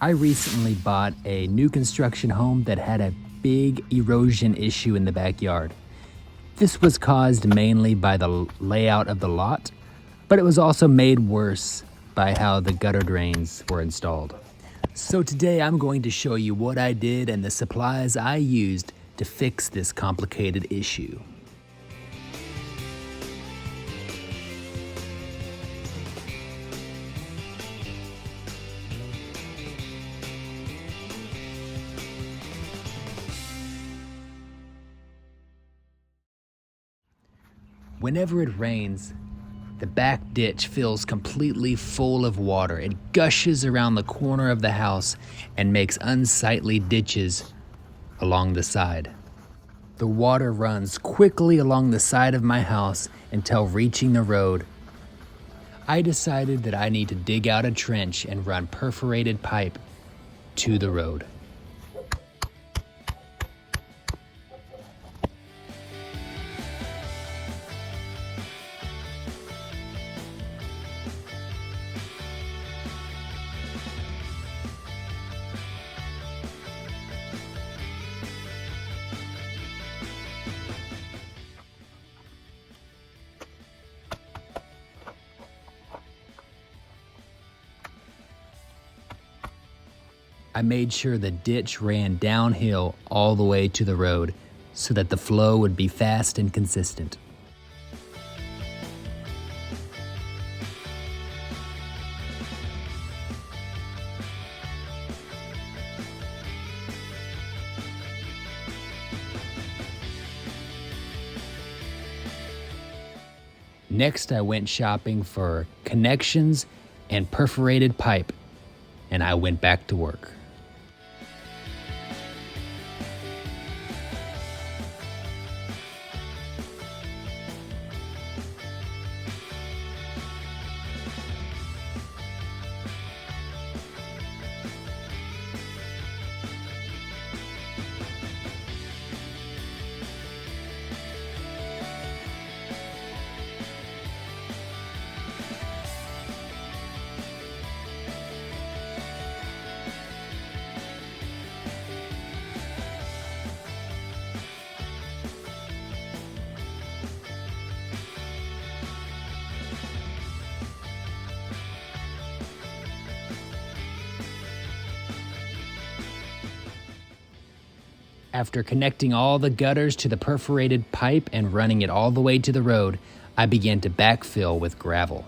I recently bought a new construction home that had a big erosion issue in the backyard. This was caused mainly by the layout of the lot, but it was also made worse by how the gutter drains were installed. So today I'm going to show you what I did and the supplies I used to fix this complicated issue. Whenever it rains, the back ditch fills completely full of water. It gushes around the corner of the house and makes unsightly ditches along the side. The water runs quickly along the side of my house until reaching the road. I decided that I need to dig out a trench and run perforated pipe to the road. I made sure the ditch ran downhill all the way to the road so that the flow would be fast and consistent. Next, I went shopping for connections and perforated pipe, and I went back to work. After connecting all the gutters to the perforated pipe and running it all the way to the road, I began to backfill with gravel.